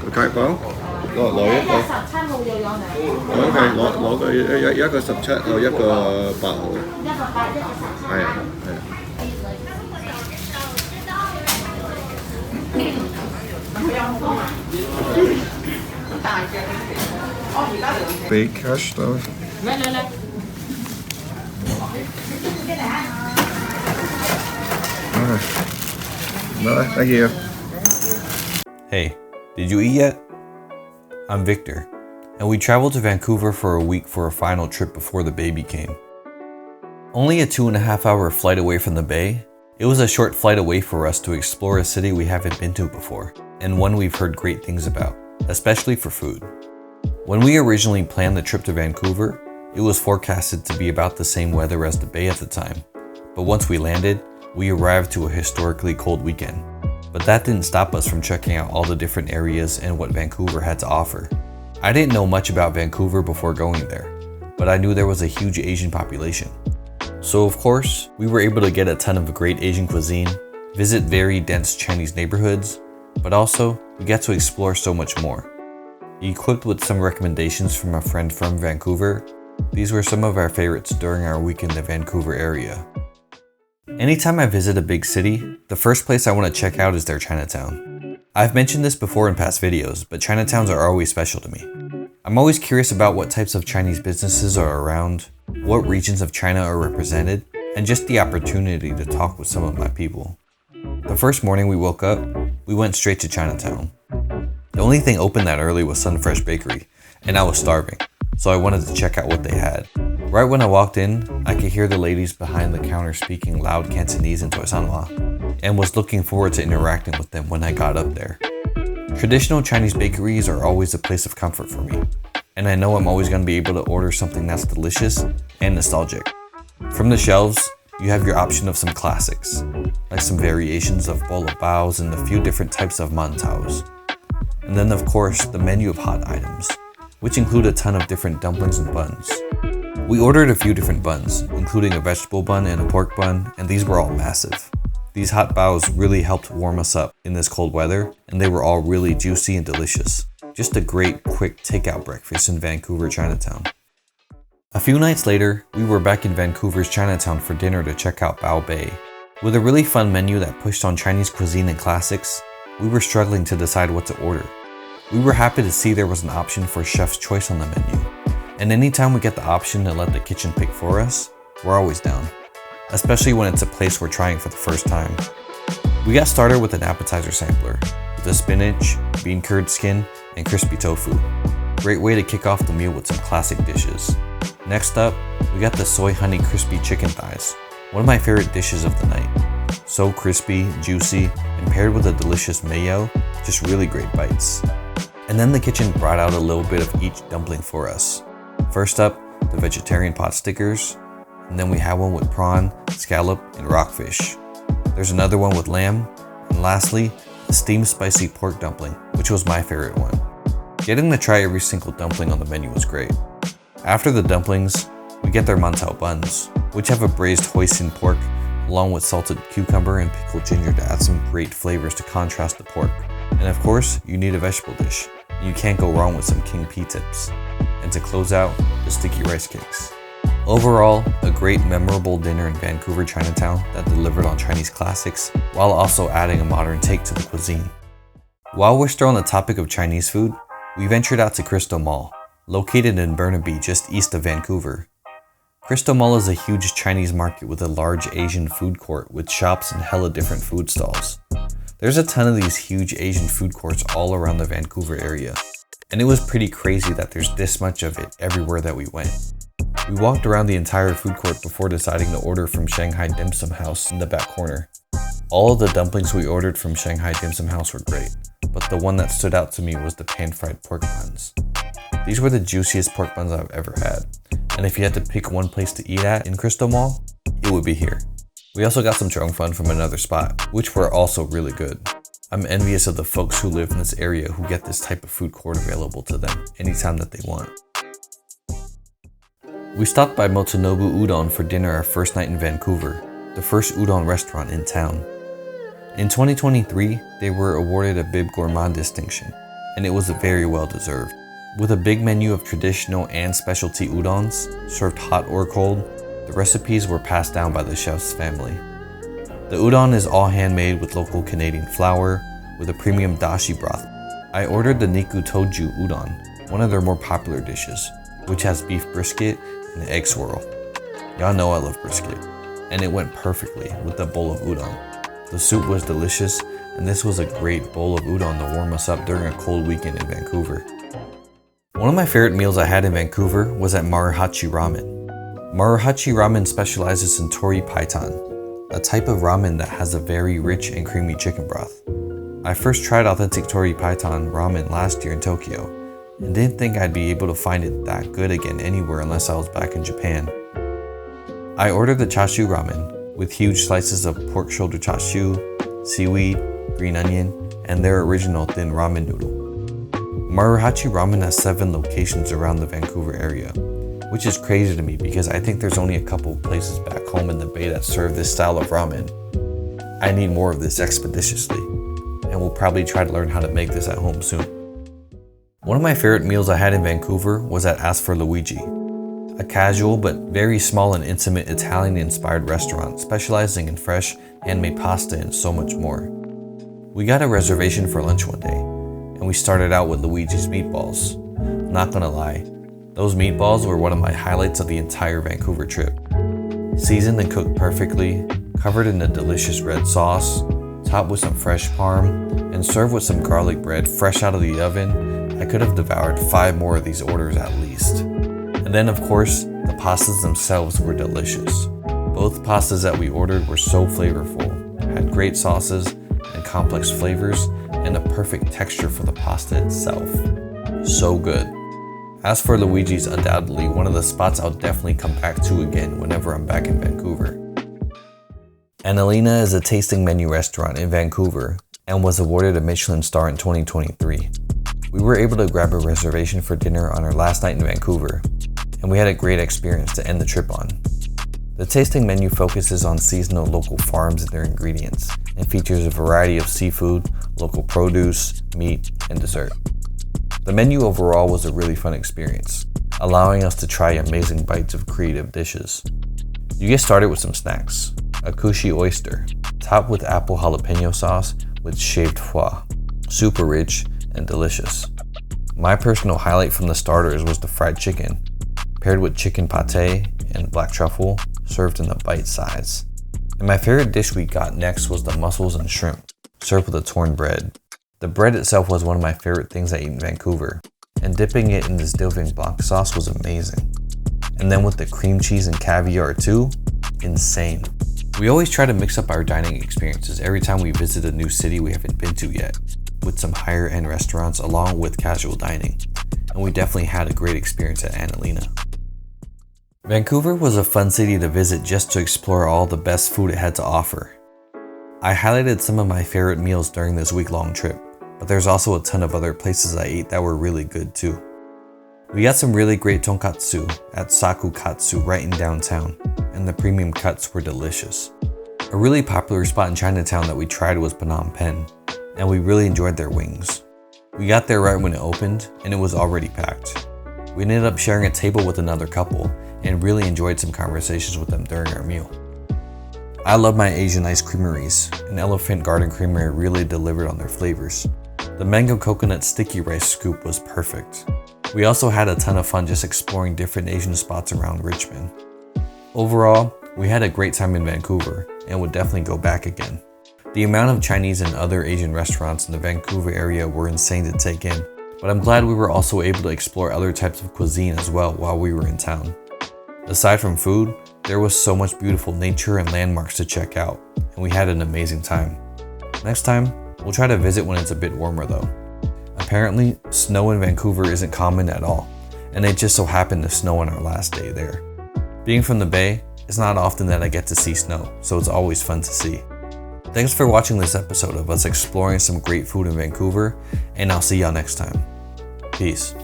個雞煲，攞一個。OK，攞個17號，一個8號。係啊，係啊。俾 cash 到。No, thank you. Hey, did you eat yet? I'm Victor, and we traveled to Vancouver for a week for a final trip before the baby came. Only a 2.5-hour flight away from the Bay, it was a short flight away for us to explore a city we haven't been to before, and one we've heard great things about, especially for food. When we originally planned the trip to Vancouver, it was forecasted to be about the same weather as the Bay at the time, but once we landed, we arrived to a historically cold weekend. But that didn't stop us from checking out all the different areas and what Vancouver had to offer. I didn't know much about Vancouver before going there, but I knew there was a huge Asian population. So of course, we were able to get a ton of great Asian cuisine, visit very dense Chinese neighborhoods, but also we got to explore so much more. Equipped with some recommendations from a friend from Vancouver, these were some of our favorites during our week in the Vancouver area. Anytime I visit a big city, the first place I want to check out is their Chinatown. I've mentioned this before in past videos, but Chinatowns are always special to me. I'm always curious about what types of Chinese businesses are around, what regions of China are represented, and just the opportunity to talk with some of my people. The first morning we woke up, we went straight to Chinatown. The only thing open that early was Sunfresh Bakery, and I was starving, so I wanted to check out what they had. Right when I walked in, I could hear the ladies behind the counter speaking loud Cantonese in Toisanwa, and was looking forward to interacting with them when I got up there. Traditional Chinese bakeries are always a place of comfort for me, and I know I'm always going to be able to order something that's delicious and nostalgic. From the shelves, you have your option of some classics, like some variations of bowl of baos and a few different types of mantaos. And then of course, the menu of hot items, which include a ton of different dumplings and buns. We ordered a few different buns, including a vegetable bun and a pork bun, and these were all massive. These hot baos really helped warm us up in this cold weather, and they were all really juicy and delicious. Just a great, quick takeout breakfast in Vancouver Chinatown. A few nights later, we were back in Vancouver's Chinatown for dinner to check out Bao Bei. With a really fun menu that pushed on Chinese cuisine and classics, we were struggling to decide what to order. We were happy to see there was an option for chef's choice on the menu. And anytime we get the option to let the kitchen pick for us, we're always down. Especially when it's a place we're trying for the first time. We got started with an appetizer sampler, with a spinach, bean curd skin, and crispy tofu. Great way to kick off the meal with some classic dishes. Next up, we got the soy honey crispy chicken thighs, one of my favorite dishes of the night. So crispy, juicy, and paired with a delicious mayo, just really great bites. And then the kitchen brought out a little bit of each dumpling for us. First up, the vegetarian pot stickers, and then we have one with prawn, scallop, and rockfish. There's another one with lamb, and lastly, the steamed spicy pork dumpling, which was my favorite one. Getting to try every single dumpling on the menu was great. After the dumplings, we get their mantao buns, which have a braised hoisin pork, along with salted cucumber and pickled ginger to add some great flavors to contrast the pork. And of course, you need a vegetable dish, and you can't go wrong with some king pea tips. And to close out, the sticky rice cakes. Overall, a great memorable dinner in Vancouver Chinatown that delivered on Chinese classics, while also adding a modern take to the cuisine. While we're still on the topic of Chinese food, we ventured out to Crystal Mall, located in Burnaby just east of Vancouver. Crystal Mall is a huge Chinese market with a large Asian food court with shops and hella different food stalls. There's a ton of these huge Asian food courts all around the Vancouver area. And it was pretty crazy that there's this much of it everywhere that we went. We walked around the entire food court before deciding to order from Shanghai Dim Sum House in the back corner. All of the dumplings we ordered from Shanghai Dim Sum House were great, but the one that stood out to me was the pan-fried pork buns. These were the juiciest pork buns I've ever had, and if you had to pick one place to eat at in Crystal Mall, it would be here. We also got some zhong fun from another spot, which were also really good. I'm envious of the folks who live in this area who get this type of food court available to them anytime that they want. We stopped by Motonobu Udon for dinner our first night in Vancouver, the first udon restaurant in town. In 2023, they were awarded a Bib Gourmand distinction, and it was very well deserved. With a big menu of traditional and specialty udons, served hot or cold, the recipes were passed down by the chef's family. The udon is all handmade with local Canadian flour, with a premium dashi broth. I ordered the Niku Toju udon, one of their more popular dishes, which has beef brisket and egg swirl. Y'all know I love brisket, and it went perfectly with the bowl of udon. The soup was delicious, and this was a great bowl of udon to warm us up during a cold weekend in Vancouver. One of my favorite meals I had in Vancouver was at Maruhachi Ramen. Maruhachi Ramen specializes in tori paitan, a type of ramen that has a very rich and creamy chicken broth. I first tried authentic tori paitan ramen last year in Tokyo, and didn't think I'd be able to find it that good again anywhere unless I was back in Japan. I ordered the chashu ramen with huge slices of pork shoulder chashu, seaweed, green onion, and their original thin ramen noodle. Maruhachi Ramen has 7 locations around the Vancouver area, which is crazy to me because I think there's only a couple places back home in the Bay that serve this style of ramen. I need more of this expeditiously, and will probably try to learn how to make this at home soon. One of my favorite meals I had in Vancouver was at Ask for Luigi, a casual but very small and intimate Italian-inspired restaurant specializing in fresh handmade pasta and so much more. We got a reservation for lunch one day, and we started out with Luigi's meatballs. Not gonna lie, those meatballs were one of my highlights of the entire Vancouver trip. Seasoned and cooked perfectly, covered in a delicious red sauce, topped with some fresh parm, and served with some garlic bread fresh out of the oven, I could have devoured 5 more of these orders at least. And then of course, the pastas themselves were delicious. Both pastas that we ordered were so flavorful, had great sauces and complex flavors, and a perfect texture for the pasta itself. So good. As for Luigi's, undoubtedly one of the spots I'll definitely come back to again whenever I'm back in Vancouver. AnnaLena is a tasting menu restaurant in Vancouver and was awarded a Michelin star in 2023. We were able to grab a reservation for dinner on our last night in Vancouver, and we had a great experience to end the trip on. The tasting menu focuses on seasonal local farms and their ingredients, and features a variety of seafood, local produce, meat, and dessert. The menu overall was a really fun experience, allowing us to try amazing bites of creative dishes. You get started with some snacks, a kushi oyster, topped with apple jalapeno sauce with shaved foie, super rich and delicious. My personal highlight from the starters was the fried chicken, paired with chicken pate and black truffle, served in a bite size. And my favorite dish we got next was the mussels and shrimp, served with a torn bread. The bread itself was one of my favorite things I eat in Vancouver, and dipping it in this Dill Blanc sauce was amazing. And then with the cream cheese and caviar too, insane. We always try to mix up our dining experiences every time we visit a new city we haven't been to yet, with some higher end restaurants along with casual dining, and we definitely had a great experience at AnnaLena. Vancouver was a fun city to visit just to explore all the best food it had to offer. I highlighted some of my favorite meals during this week-long trip, but there's also a ton of other places I ate that were really good too. We got some really great tonkatsu at Saku Katsu right in downtown, and the premium cuts were delicious. A really popular spot in Chinatown that we tried was Phnom Penh, and we really enjoyed their wings. We got there right when it opened, and it was already packed. We ended up sharing a table with another couple, and really enjoyed some conversations with them during our meal. I love my Asian ice creameries, and Elephant Garden Creamery really delivered on their flavors. The mango coconut sticky rice scoop was perfect. We also had a ton of fun just exploring different Asian spots around Richmond. Overall, we had a great time in Vancouver, and would definitely go back again. The amount of Chinese and other Asian restaurants in the Vancouver area were insane to take in, but I'm glad we were also able to explore other types of cuisine as well while we were in town. Aside from food, there was so much beautiful nature and landmarks to check out, and we had an amazing time. Next time, we'll try to visit when it's a bit warmer though. Apparently, snow in Vancouver isn't common at all, and it just so happened to snow on our last day there. Being from the Bay, it's not often that I get to see snow, so it's always fun to see. Thanks for watching this episode of us exploring some great food in Vancouver, and I'll see y'all next time. Peace.